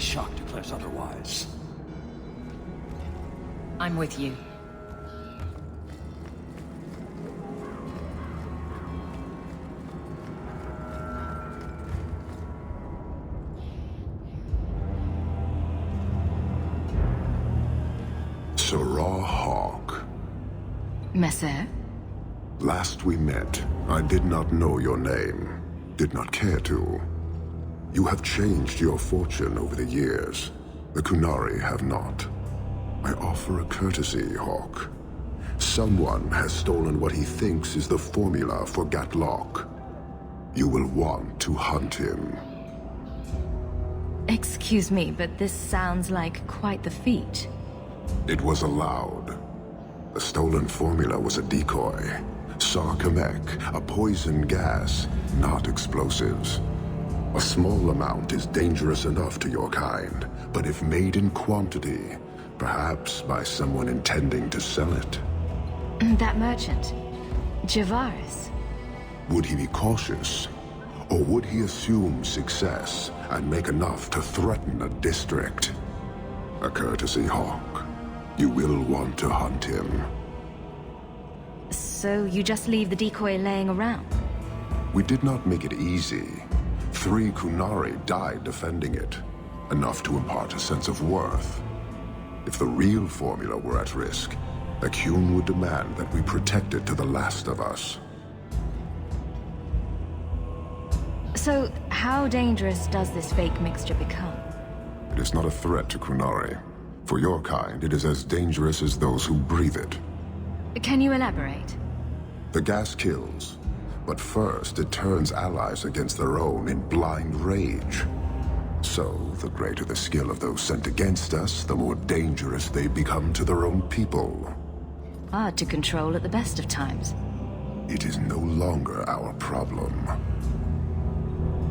Arishok declares otherwise. I'm with you. Hawke. Messer? Last we met, I did not know your name. Did not care to. You have changed your fortune over the years. The Qunari have not. I offer a courtesy, Hawke. Someone has stolen what he thinks is the formula for Gatlock. You will want to hunt him. Excuse me, but this sounds like quite the feat. It was allowed. The stolen formula was a decoy. Sarkamek, a poison gas, not explosives. A small amount is dangerous enough to your kind, but if made in quantity, perhaps by someone intending to sell it. That merchant, Javaris. Would he be cautious? Or would he assume success and make enough to threaten a district? A courtesy, Hawke. You will want to hunt him. So you just leave the decoy laying around? We did not make it easy. 3 Qunari died defending it. Enough to impart a sense of worth. If the real formula were at risk, a Qun would demand that we protect it to the last of us. So, how dangerous does this fake mixture become? It is not a threat to Qunari. For your kind, it is as dangerous as those who breathe it. Can you elaborate? The gas kills, but first it turns allies against their own in blind rage. So, the greater the skill of those sent against us, the more dangerous they become to their own people. Hard to control at the best of times. It is no longer our problem.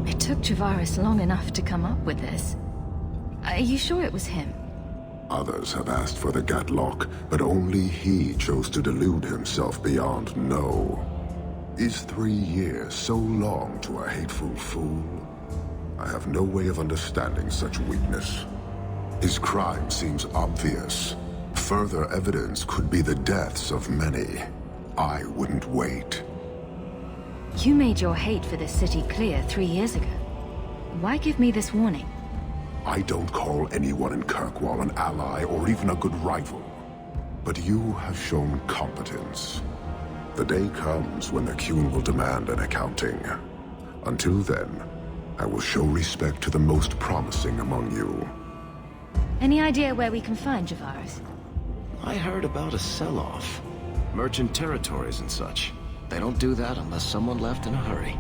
It took Javaris long enough to come up with this. Are you sure it was him? Others have asked for the Gatlock, but only he chose to delude himself beyond no. Is 3 years so long to a hateful fool? I have no way of understanding such weakness. His crime seems obvious. Further evidence could be the deaths of many. I wouldn't wait. You made your hate for this city clear 3 years ago. Why give me this warning? I don't call anyone in Kirkwall an ally or even a good rival. But you have shown competence. The day comes when the Qun will demand an accounting. Until then, I will show respect to the most promising among you. Any idea where we can find Javaris? I heard about a sell-off. Merchant territories and such. They don't do that unless someone left in a hurry.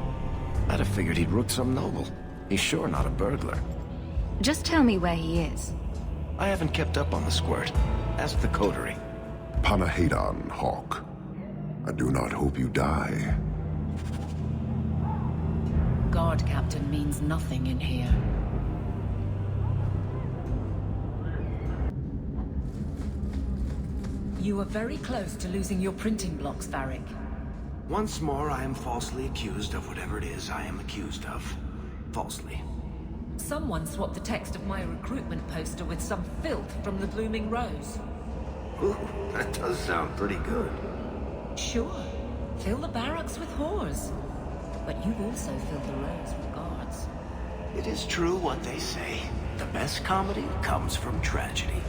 I'd have figured he'd rooked some noble. He's sure not a burglar. Just tell me where he is. I haven't kept up on the squirt. Ask the coterie. Panahedon, Hawke. I do not hope you die. Guard captain means nothing in here. You are very close to losing your printing blocks, Varric. Once more, I am falsely accused of whatever it is I am accused of. Falsely. Someone swapped the text of my recruitment poster with some filth from the Blooming Rose. Ooh, that does sound pretty good. Sure. Fill the barracks with whores. But you've also filled the rows with guards. It is true what they say. The best comedy comes from tragedy.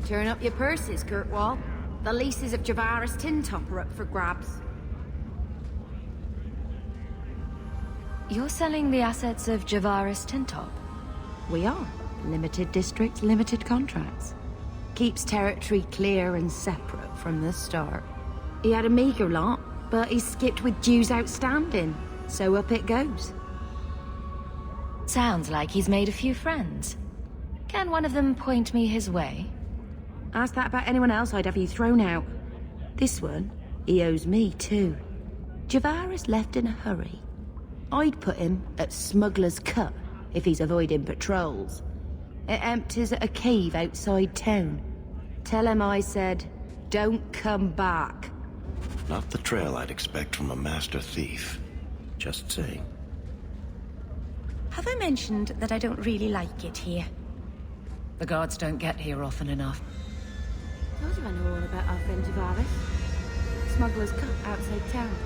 Turn up your purses, Kirkwall. The leases of Javaris Tintop are up for grabs. You're selling the assets of Javaris Tintop? We are. Limited districts, limited contracts. Keeps territory clear and separate from the start. He had a meager lot, but he skipped with dues outstanding, so up it goes. Sounds like he's made a few friends. Can one of them point me his way? Ask that about anyone else, I'd have you thrown out. This one, he owes me too. Javaris left in a hurry. I'd put him at Smuggler's Cut if he's avoiding patrols. It empties at a cave outside town. Tell him I said, don't come back. Not the trail I'd expect from a master thief. Just saying. Have I mentioned that I don't really like it here? The guards don't get here often enough. Told you I know all about our friend Javaris. Smuggler's cut outside town.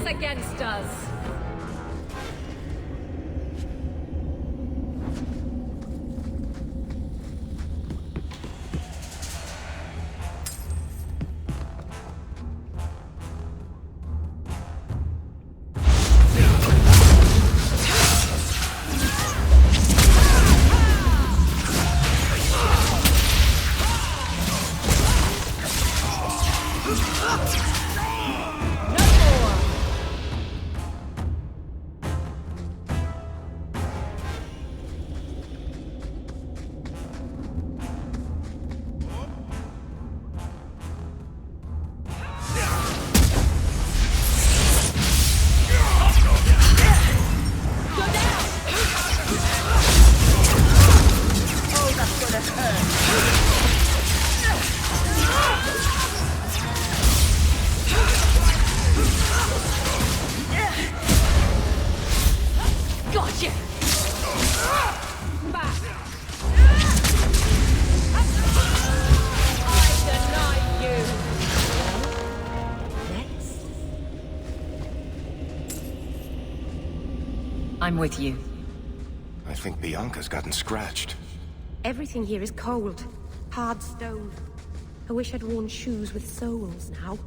this against us? I'm with you. I think Bianca's gotten scratched. Everything here is cold. Hard stone. I wish I'd worn shoes with soles now.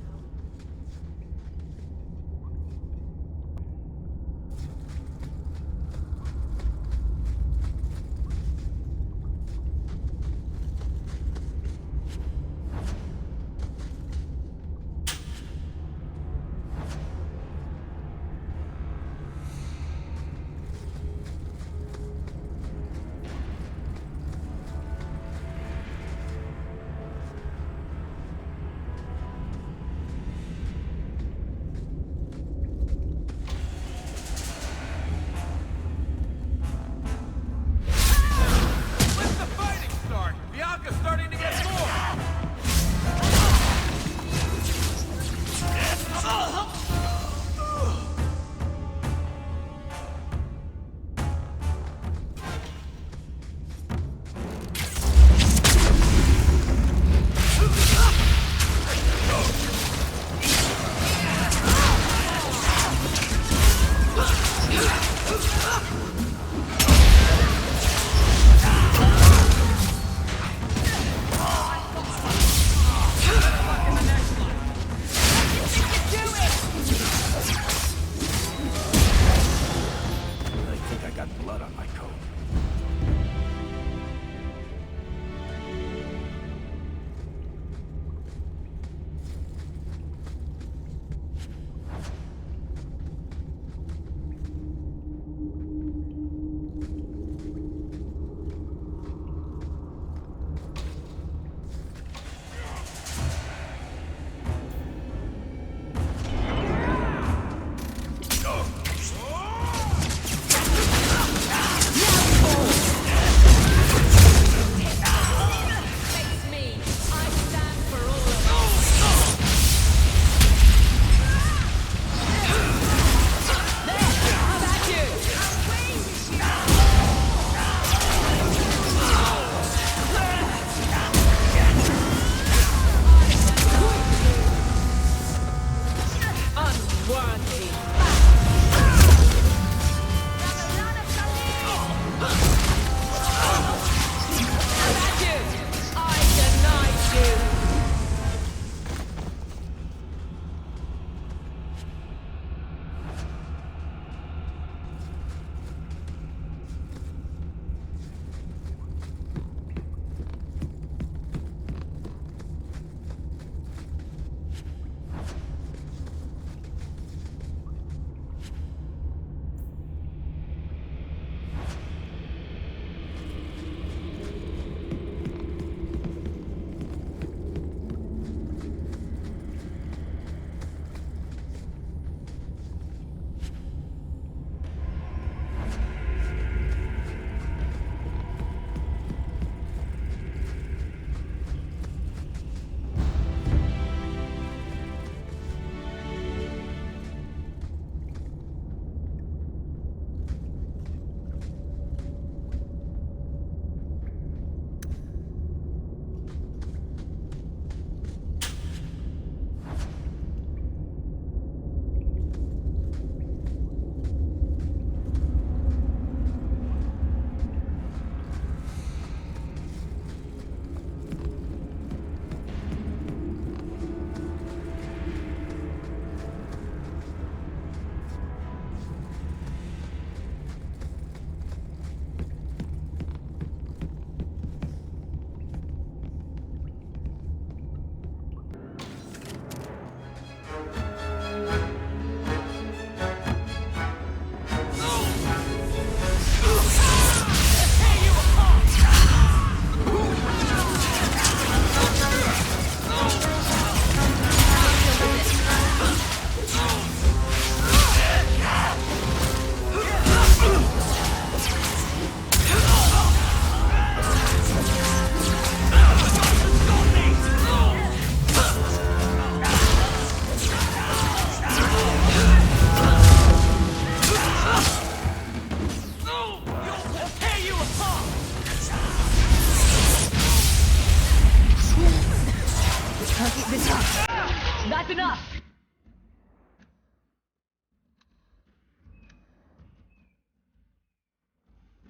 That's enough!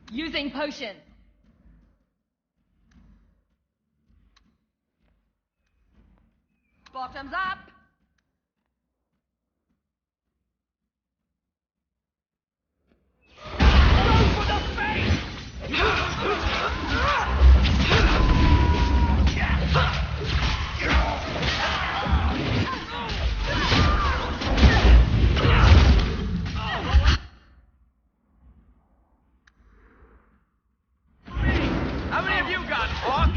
Using potion. Bottoms up! Go for the face! How many of you got, Hawke?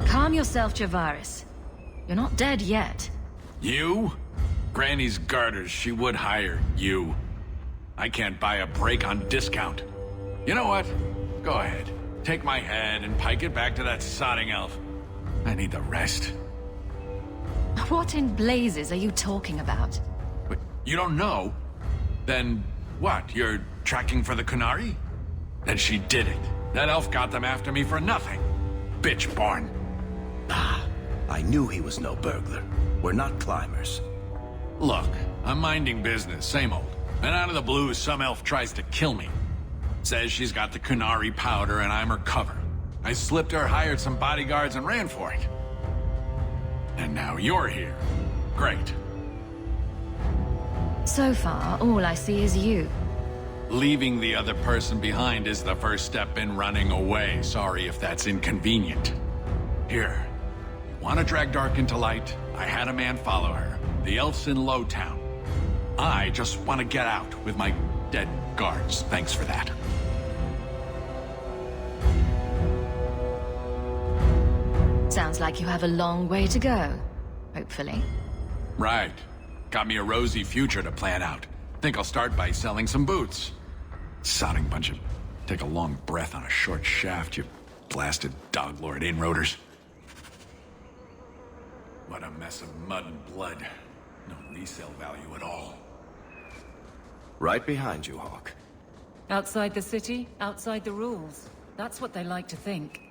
Calm yourself, Javaris. You're not dead yet. You? Granny's garters, she would hire you. I can't buy a break on discount. You know what? Go ahead. Take my head and pike it back to that sodding elf. I need the rest. What in blazes are you talking about? But you don't know? Then what? You're tracking for the Kunari? Then she did it. That elf got them after me for nothing. Bitch born. I knew he was no burglar. We're not climbers. Look, I'm minding business, same old. And out of the blue, some elf tries to kill me. Says she's got the Kunari powder and I'm her cover. I slipped her, hired some bodyguards, and ran for it. And now you're here. Great. So far, all I see is you. Leaving the other person behind is the first step in running away. Sorry if that's inconvenient. Here. Want to drag Dark into light? I had a man follow her. The elf's in Lowtown. I just want to get out with my dead guards. Thanks for that. Sounds like you have a long way to go. Hopefully. Right. Got me a rosy future to plan out. Think I'll start by selling some boots. Sodding bunch of... Take a long breath on a short shaft, you blasted doglord inroaders. What a mess of mud and blood. No resale value at all. Right behind you, Hawke. Outside the city, outside the rules. That's what they like to think.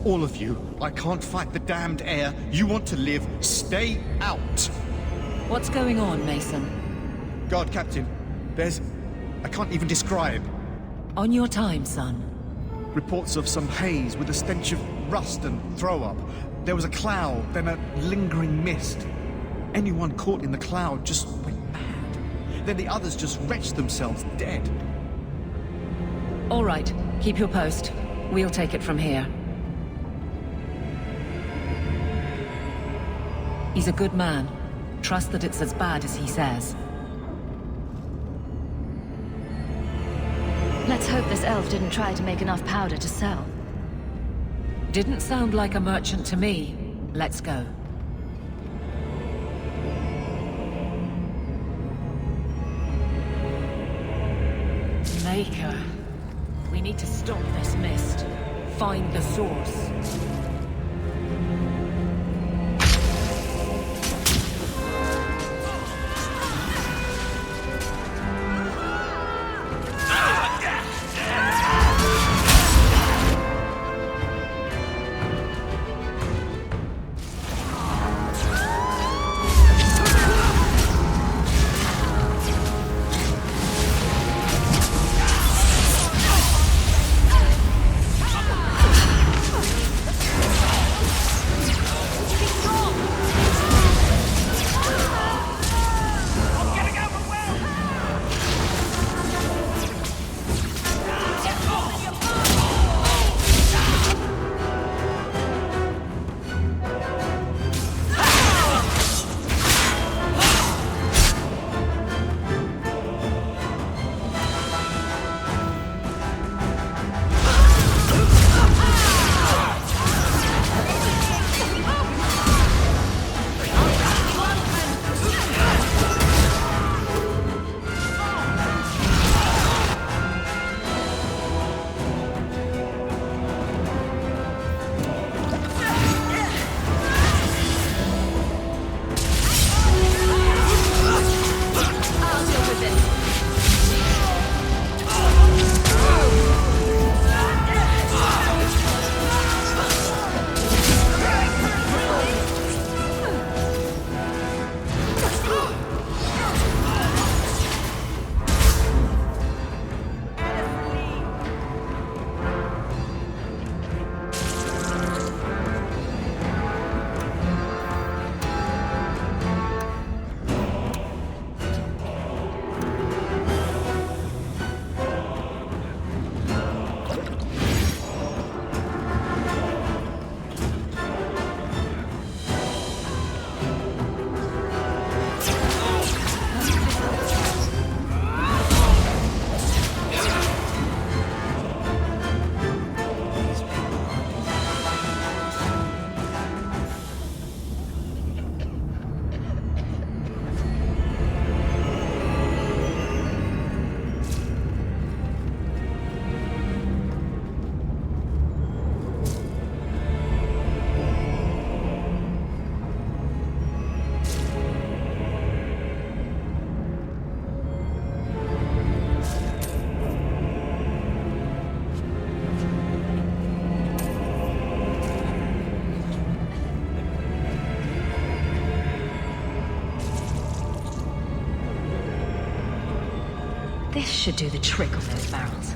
All of you, I can't fight the damned air. You want to live, stay out. What's going on, Mason? Guard Captain, I can't even describe. On your time, son. Reports of some haze with a stench of rust and throw-up. There was a cloud, then a lingering mist. Anyone caught in the cloud just went mad. Then the others just wretched themselves dead. All right, keep your post. We'll take it from here. He's a good man. Trust that it's as bad as he says. Let's hope this elf didn't try to make enough powder to sell. Didn't sound like a merchant to me. Let's go. Maker. We need to stop this mist. Find the source. This should do the trick on those barrels.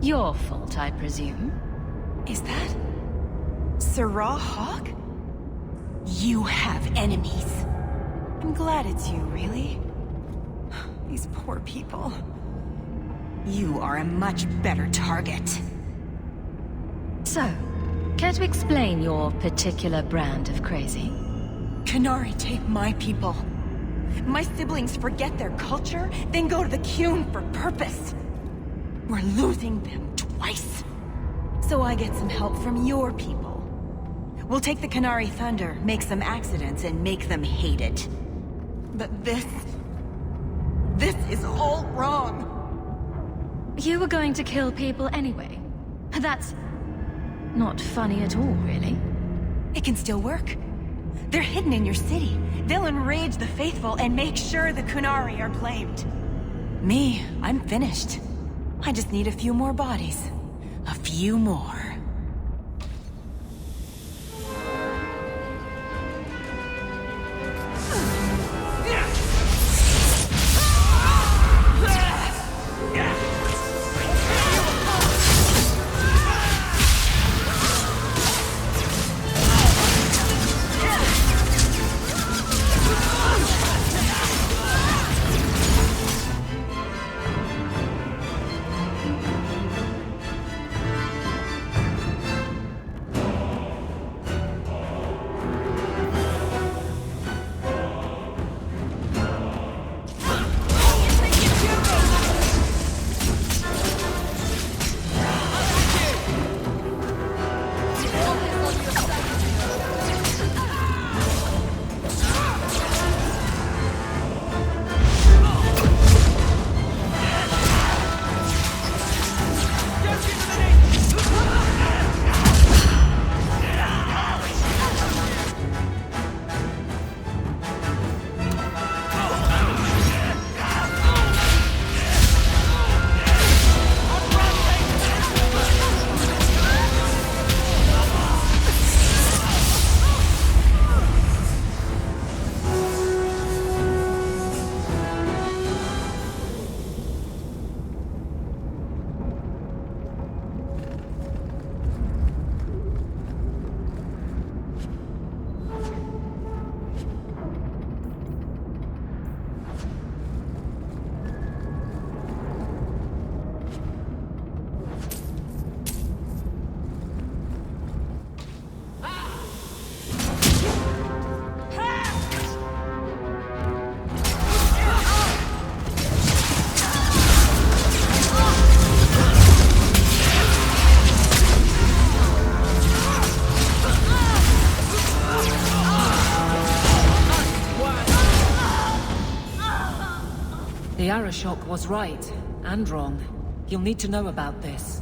Your fault, I presume. Is that... Sarah Hawke? You have enemies. I'm glad it's you, really. These poor people. You are a much better target. So, care to explain your particular brand of crazy? Canary take my people. My siblings forget their culture, then go to the Qun for purpose. We're losing them twice. So I get some help from your people. We'll take the Canary Thunder, make some accidents, and make them hate it. But this is all wrong. You were going to kill people anyway. That's not funny at all, really. It can still work. They're hidden in your city. They'll enrage the faithful and make sure the Kunari are blamed. Me, I'm finished. I just need a few more bodies. A few more. The Arishok was right, and wrong. You'll need to know about this.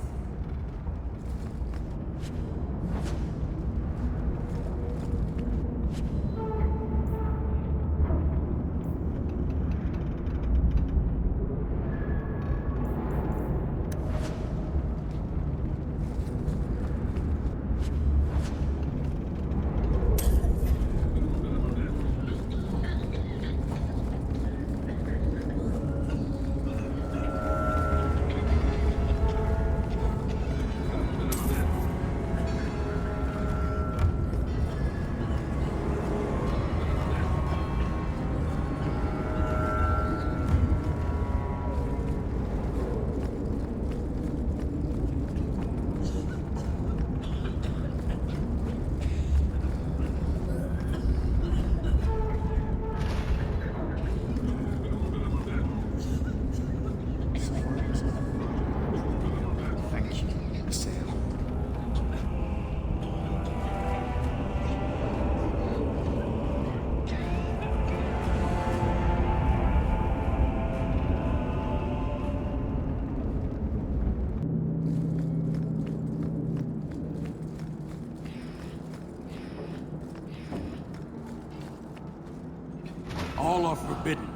All are forbidden,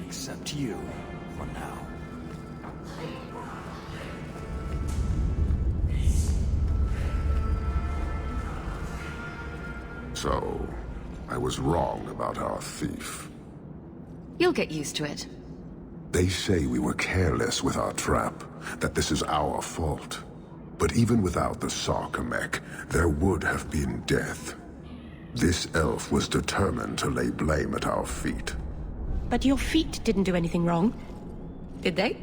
except you, for now. So, I was wrong about our thief. You'll get used to it. They say we were careless with our trap, that this is our fault. But even without the Sarkamek, there would have been death. This elf was determined to lay blame at our feet. But your feet didn't do anything wrong, did they?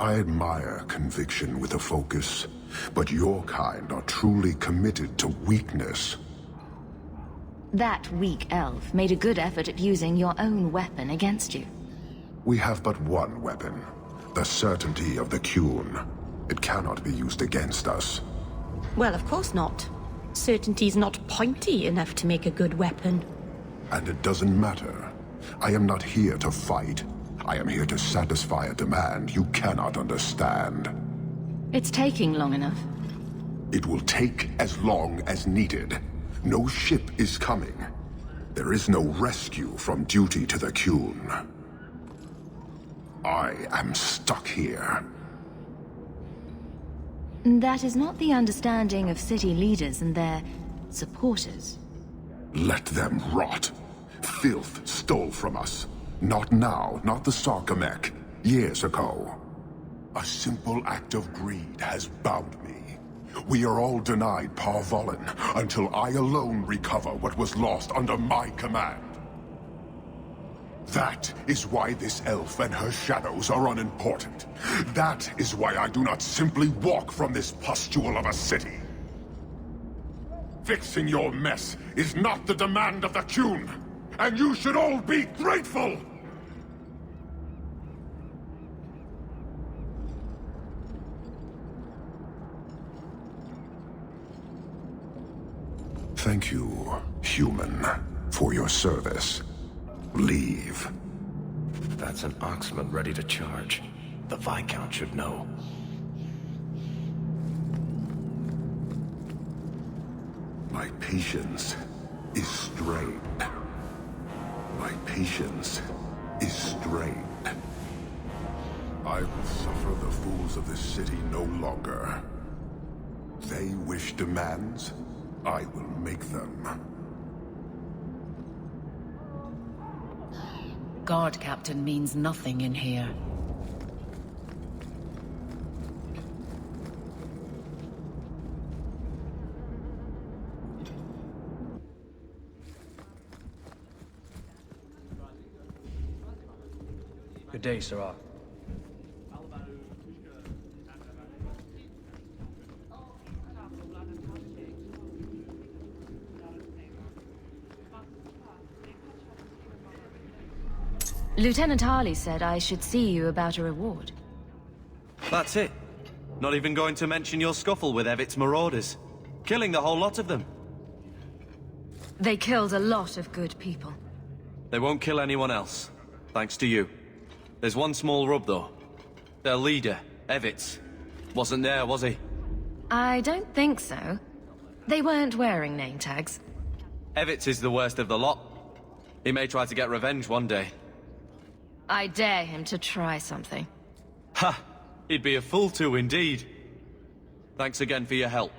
I admire conviction with a focus, but your kind are truly committed to weakness. That weak elf made a good effort at using your own weapon against you. We have but one weapon, the certainty of the Qun. It cannot be used against us. Well, of course not. Certainty's not pointy enough to make a good weapon. And it doesn't matter. I am not here to fight. I am here to satisfy a demand you cannot understand. It's taking long enough. It will take as long as needed. No ship is coming. There is no rescue from duty to the Qun. I am stuck here. That is not the understanding of city leaders and their supporters. Let them rot. Filth stole from us. Not now, not the Sarkamek. Years ago. A simple act of greed has bound me. We are all denied Parvolin until I alone recover what was lost under my command. That is why this elf and her shadows are unimportant. That is why I do not simply walk from this pustule of a city. Fixing your mess is not the demand of the Qun, and you should all be grateful! Thank you, human, for your service. Leave. That's an Oxman ready to charge. The Viscount should know. My patience is strained. My patience is strained. I will suffer the fools of this city no longer. They wish demands, I will make them. Guard captain means nothing in here. Good day, Sirrah. Lieutenant Harley said I should see you about a reward. That's it. Not even going to mention your scuffle with Evit's marauders. Killing the whole lot of them. They killed a lot of good people. They won't kill anyone else. Thanks to you. There's one small rub, though. Their leader, Evit's, wasn't there, was he? I don't think so. They weren't wearing name tags. Evit's is the worst of the lot. He may try to get revenge one day. I dare him to try something. Ha! He'd be a fool to, indeed. Thanks again for your help.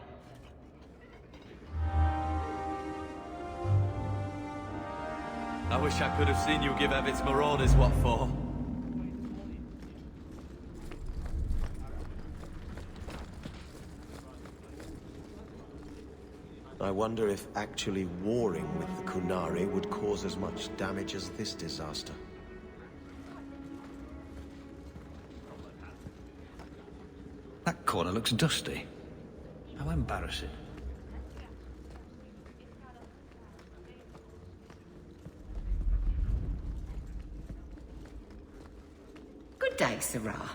I wish I could have seen you give Evit's marauders what for. I wonder if actually warring with the Qunari would cause as much damage as this disaster. That corner looks dusty. How embarrassing. Good day, Sirrah.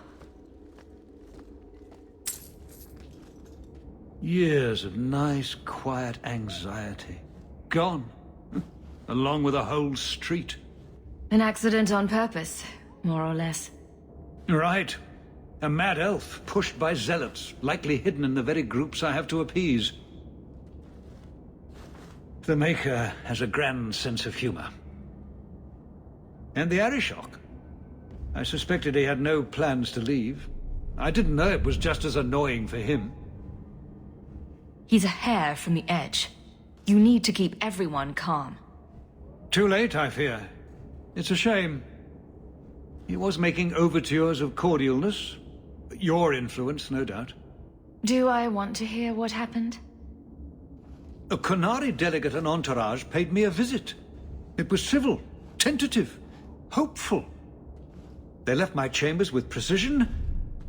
Years of nice, quiet anxiety. Gone. Along with a whole street. An accident on purpose, more or less. Right. A mad elf, pushed by zealots, likely hidden in the very groups I have to appease. The Maker has a grand sense of humor. And the Arishok. I suspected he had no plans to leave. I didn't know it was just as annoying for him. He's a hair from the edge. You need to keep everyone calm. Too late, I fear. It's a shame. He was making overtures of cordialness. Your influence, no doubt. Do I want to hear what happened? A Qunari delegate and entourage paid me a visit. It was civil, tentative, hopeful. They left my chambers with precision,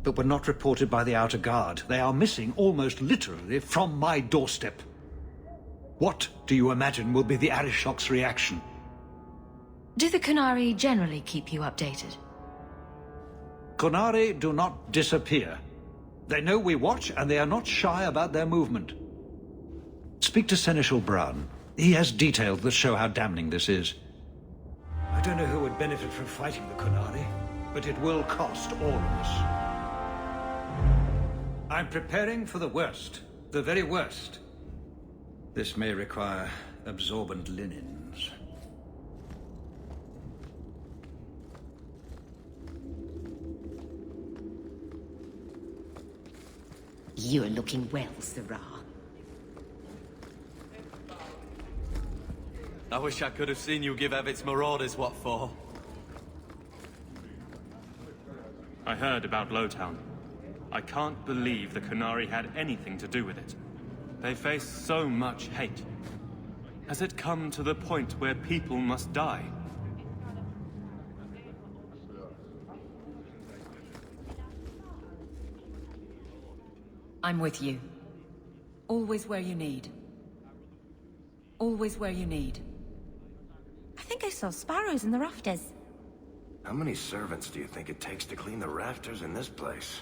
but were not reported by the outer guard. They are missing almost literally from my doorstep. What do you imagine will be the Arishok's reaction? Do the Qunari generally keep you updated? Qunari do not disappear. They know we watch, and they are not shy about their movement. Speak to Seneschal Brown. He has details that show how damning this is. I don't know who would benefit from fighting the Qunari, but it will cost all of us. I'm preparing for the worst. The very worst. This may require absorbent linens. You're looking well, Sirrah. I wish I could have seen you give Evit's marauders what for. I heard about Lowtown. I can't believe the Qunari had anything to do with it. They face so much hate. Has it come to the point where people must die? I'm with you. Always where you need. Always where you need. I think I saw sparrows in the rafters. How many servants do you think it takes to clean the rafters in this place?